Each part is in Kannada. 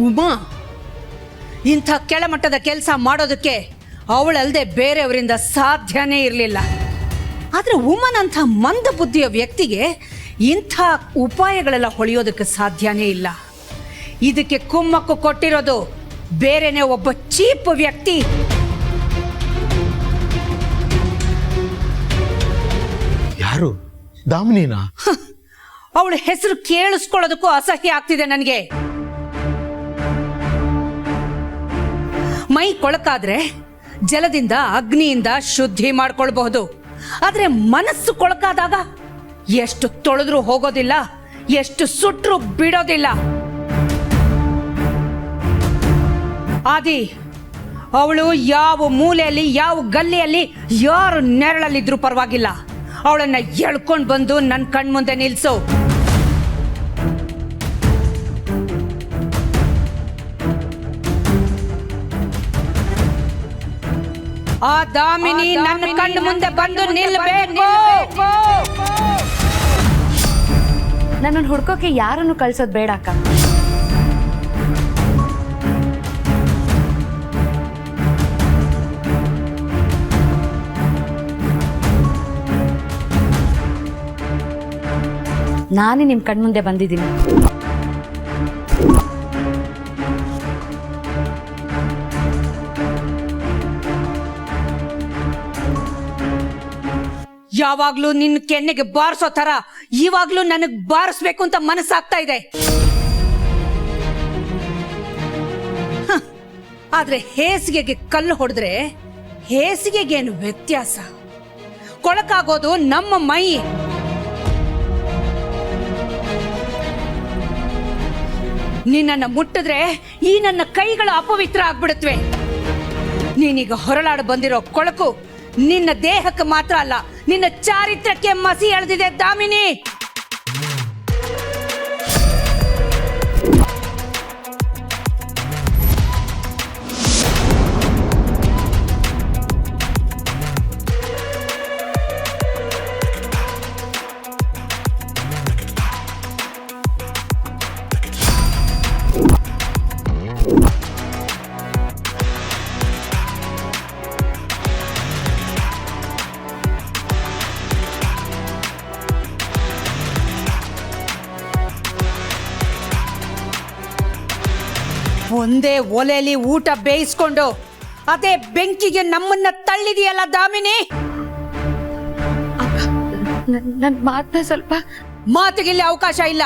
ಉಮಾ ಇಂಥ ಕೆಳಮಟ್ಟದ ಕೆಲಸ ಮಾಡೋದಕ್ಕೆ ಅವಳಲ್ಲದೆ ಬೇರೆಯವರಿಂದ ಸಾಧ್ಯನೇ ಇರಲಿಲ್ಲ. ಆದರೆ ಉಮನಂಥ ಮಂದ ಬುದ್ಧಿಯ ವ್ಯಕ್ತಿಗೆ ಇಂಥ ಉಪಾಯಗಳೆಲ್ಲ ಹೊಳೆಯೋದಕ್ಕೆ ಸಾಧ್ಯನೇ ಇಲ್ಲ. ಇದಕ್ಕೆ ಕುಮ್ಮಕ್ಕು ಕೊಟ್ಟಿರೋದು ಬೇರೆನೇ ಒಬ್ಬ ಚೀಪ್ ವ್ಯಕ್ತಿ. ಯಾರು? ದಾಮಿನಿನಾ? ಅವಳ ಹೆಸರು ಕೇಳಿಸ್ಕೊಳ್ಳೋದಕ್ಕೂ ಅಸಹ್ಯ ಆಗ್ತಿದೆ ನನಗೆ. ಮೈ ಕೊಳಕಾದ್ರೆ ಜಲದಿಂದ ಅಗ್ನಿಯಿಂದ ಶುದ್ಧಿ ಮಾಡ್ಕೊಳ್ಬಹುದು. ಆದ್ರೆ ಮನಸ್ಸು ಕೊಳಕಾದಾಗ ಎಷ್ಟು ತೊಳೆದ್ರೂ ಹೋಗೋದಿಲ್ಲ, ಎಷ್ಟು ಸುಟ್ರೂ ಬಿಡೋದಿಲ್ಲ. ಆದಿ ಅವಳು ಯಾವ ಮೂಲೆಯಲ್ಲಿ ಯಾವ ಗಲ್ಲಿಯಲ್ಲಿ ಯಾರು ನೆರಳಲ್ಲಿದ್ರೂ ಪರವಾಗಿಲ್ಲ, ಅವಳನ್ನ ಎಳ್ಕೊಂಡು ಬಂದು ನನ್ನ ಕಣ್ಮುಂದೆ ನಿಲ್ಸು. ಆ ದಾಮಿನಿ ನನ್ನ ಕಣ್ಣು ಮುಂದೆ ಬಂದು ನಿಲ್ಬೇಕು. ನನ್ನನ್ನು ಹುಡ್ಕೋಕೆ ಯಾರನ್ನು ಕಳ್ಸೋದು ಬೇಡ ಅಕ್ಕ. ನಾನೇ ನಿಮ್ ಕಣ್ಮುಂದೆ ಬಂದಿದ್ದೀನಿ. ಯಾವಾಗ್ಲೂ ನಿನ್ನ ಕೆನ್ನೆಗೆ ಬಾರಿಸೋ ತರ ಇವಾಗ್ಲೂ ನನಗ್ ಬಾರಿಸ್ಬೇಕು ಅಂತ ಮನಸ್ಸಾಗ್ತಾ ಇದೆ. ಆದ್ರೆ ಹೇಸಿಗೆಗೆ ಕಲ್ಲು ಹೊಡೆದ್ರೆ ಹೇಸಿಗೆಗೇನು ವ್ಯತ್ಯಾಸ? ಕೊಳಕಾಗೋದು ನಮ್ಮ ಮೈ. ನಿನ್ನನ್ನ ಮುಟ್ಟಿದ್ರೆ ಈ ನನ್ನ ಕೈಗಳು ಅಪವಿತ್ರ ಆಗ್ಬಿಡುತ್ತವೆ. ನೀನೀಗ ಹೊರಳಾಡ ಬಂದಿರೋ ಕೊಳಕು ನಿನ್ನ ದೇಹಕ್ಕೆ ಮಾತ್ರ ಅಲ್ಲ, ನಿನ್ನ ಚಾರಿತ್ರಕ್ಕೆ ಮಸಿ ಎಳೆದಿದೆ ದಾಮಿನಿ. ಒಂದೇ ಒಲೆಯಲ್ಲಿ ಊಟ ಬೇಯಿಸ್ಕೊಂಡು ಅದೇ ಬೆಂಕಿಗೆ ನಮ್ಮನ್ನ ತಳ್ಳಿದೆಯಲ್ಲ ದಾಮಿನಿ. ನನ್ ಮಾತನ್ನ ಸ್ವಲ್ಪ ಮಾತಿಗಿಲ್ಲಿ ಅವಕಾಶ ಇಲ್ಲ.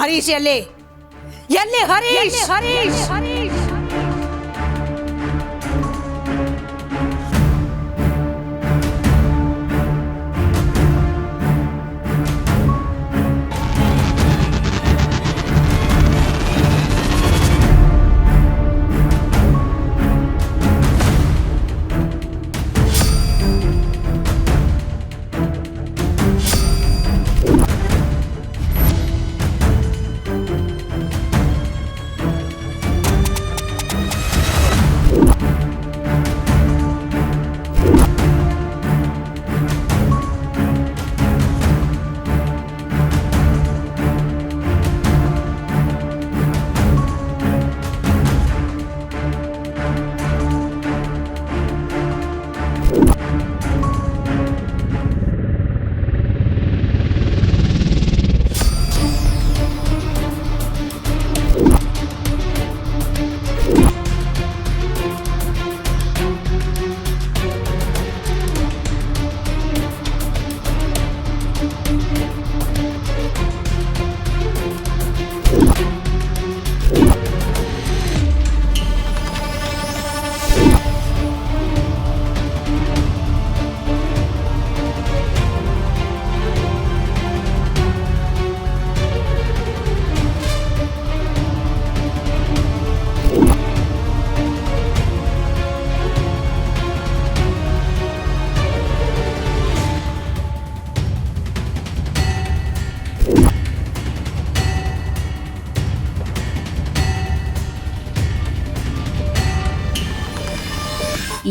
ಹರೀಶ್ ಎಲ್ಲಿ ಹರೀಶ್? ಹರೀಶ್ ಹರೀಶ್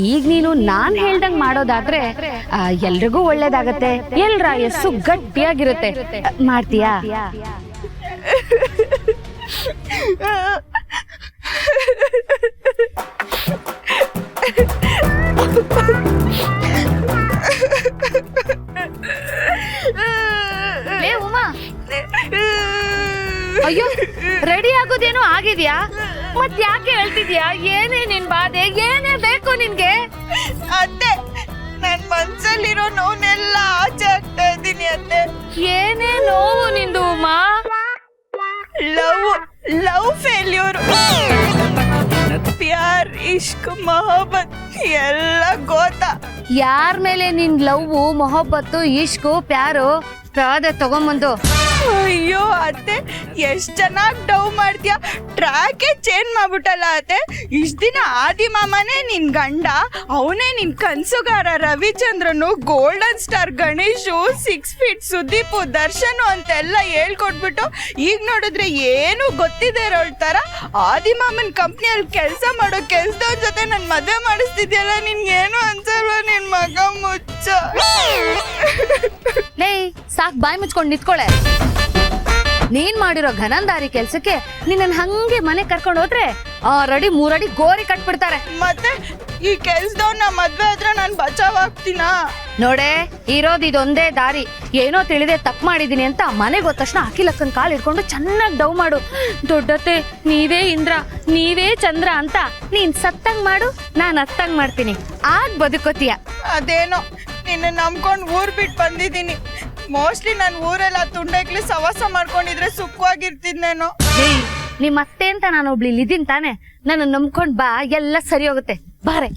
ಈಗ ನೀನು ನಾನ್ ಹೇಳ್ದಂಗ್ ಮಾಡೋದಾದ್ರೆ ಎಲ್ರಿಗೂ ಒಳ್ಳೇದಾಗತ್ತೆ. ಎಲ್ರ ಯಸ್ಸು ಗಟ್ಟಿಯಾಗಿರುತ್ತೆ. ಮಾಡ್ತೀಯಾ? ಆಗಿದ್ಯಾ? ಮತ್ ಯಾಕೆ ಹೇಳ್ತಿದ್ಯಾ? ಏನೇ ನಿನ್ ಬಾಧೆ? ಏನೇ ಬೇಕು ನಿನ್ಗೆ? ಅತ್ತೆ, ನನ್ ಮನ್ಸಲ್ಲಿರೋ ನೋವನ್ನೆಲ್ಲ ಆಚೆ ಆಗ್ತಾ ಇದ್ದೀನಿ ಅತ್ತೆ. ಏನೇ ನೋವು ನಿಂದು ಉಮಾ? ಲವ್ ಫೇಲ್ಯೂರ್, ಪ್ಯಾರ್ ಇಷ್ಕ್ ಮೊಹಬ್ಬತ್ ಎಲ್ಲ ಗೋತಾ. ಯಾರ ಮೇಲೆ ನಿನ್ ಲವ್ ಮೊಹಬ್ಬತ್ತು ಇಷ್ಕು ಪ್ಯಾರು ಅದೇ ತಗೊಂಬಂದು? ಅಯ್ಯೋ ಅತ್ತೆ, ಎಷ್ಟ್ ಚೆನ್ನಾಗ್ ಡವ್ ಮಾಡ್ತೀಯ. ಟ್ರ್ಯಾಕೇ ಚೇಂಜ್ ಮಾಡ್ಬಿಟ್ಟಲ್ಲ ಅತ್ತೆ. ಇಷ್ಟ ದಿನ ಆದಿ ಮಾಮನೇ ನಿನ್ ಗಂಡ, ಅವನೇ ನಿನ್ ಕನ್ಸುಗಾರ Ravichandran, golden star Ganesh, 6 feet Sudeep, Darshan ಅಂತೆಲ್ಲ ಹೇಳ್ಕೊಟ್ಬಿಟ್ಟು ಈಗ ನೋಡಿದ್ರೆ ಏನು ಗೊತ್ತಿದೆ ಇರೋಳ್ ತರ ಆದಿ ಮಾಮನ್ ಕಂಪ್ನಿಯಲ್ಲಿ ಕೆಲಸ ಮಾಡೋ ಕೆಲ್ಸದವ್ರ ಜೊತೆ ನನ್ ಮದ್ವೆ ಮಾಡಿಸ್ತಿದ್ಯಲ್ಲ. ನಿನ್ಗೇನು ಅನ್ಸಲ್ವಾ? ನಿನ್ ಮಗ ಮುಚ್ಚ. ಲೇ, ಸಾಕ್ ಬಾಯಿ ಮುಚ್ಕೊಂಡು ನಿಂತ್ಕೊಳೆ. ನೀನ್ ಮಾಡಿರೋ ಘನಂದಾರಿ ಕೆಲ್ಸಕ್ಕೆ ನಿನ್ನ ಹಂಗೆ ಮನೆ ಕರ್ಕೊಂಡು ಹೋದ್ರೆ 6 ಅಡಿ 3 ಅಡಿ ಗೋರಿ ಕಟ್ಬಿಡ್ತಾರೆ. ಮತ್ತೆ ಈ ಕೆಲ್ಸದವ್ನ ಮದ್ವೆ ಆದ್ರೆ ನಾನ್ ಬಚಾವ್ ಆಗ್ತೀನಾ? ನೋಡೆ, ಇರೋದು ಇದೊಂದೇ ದಾರಿ. ಏನೋ ತಿಳಿದೆ ತಪ್ಪು ಮಾಡಿದೀನಿ ಅಂತ ಮನೆಗೆ ಹೋದ ತಕ್ಷಣ ಅಖಿಲಕ್ಕನ್ ಕಾಲ್ ಹಿಡ್ಕೊಂಡು ಚೆನ್ನಾಗಿ ಡವ್ ಮಾಡು. ದೊಡ್ಡತ್ತೆ, ನೀವೇ ಇಂದ್ರ, ನೀವೇ ಚಂದ್ರ ಅಂತ ನೀನ್ ಸತ್ತಂಗ್ ಮಾಡು, ನಾನ್ ಅತ್ತಂಗ್ ಮಾಡ್ತೀನಿ. ಆಗ ಬದುಕೋತೀಯ. ಅದೇನೋ ನಿನ್ನ ನಂಬ್ಕೊಂಡ್ ಊರ್ ಬಿಟ್ಟು ಬಂದಿದ್ದೀನಿ. ಮೋಸ್ಟ್ಲಿ ನಾನು ಊರೆಲ್ಲ ತುಂಡೈಕ್ಲಿ ಸವಾಸ ಮಾಡ್ಕೊಂಡಿದ್ರೆ ಸುಖವಾಗಿರ್ತಿದ್ನೇನೋ. ನಿಮ್ಮ ಅತ್ತೆ ಅಂತ ನಾನು ಒಬ್ಳು ಇಲ್ಲಿದ್ದೀನಿ ತಾನೆ, ನನ್ನ ನಂಬ್ಕೊಂಡ್ ಬಾ, ಎಲ್ಲ ಸರಿ ಹೋಗುತ್ತೆ. ಬಾರೆ.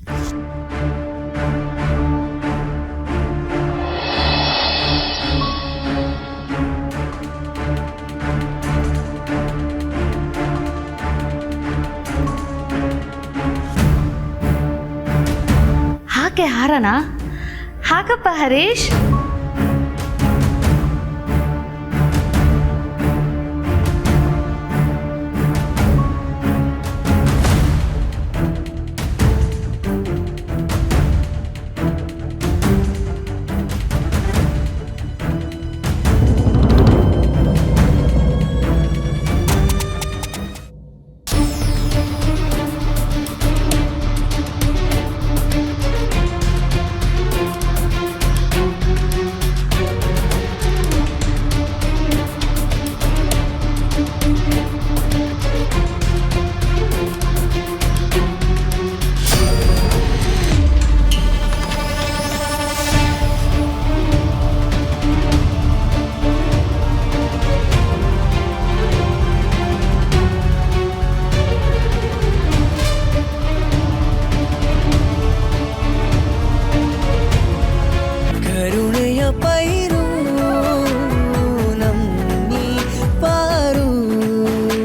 ಹಾಕೆ ಹಾರನ ಹಾಕಪ್ಪ ಹರೀಶ್.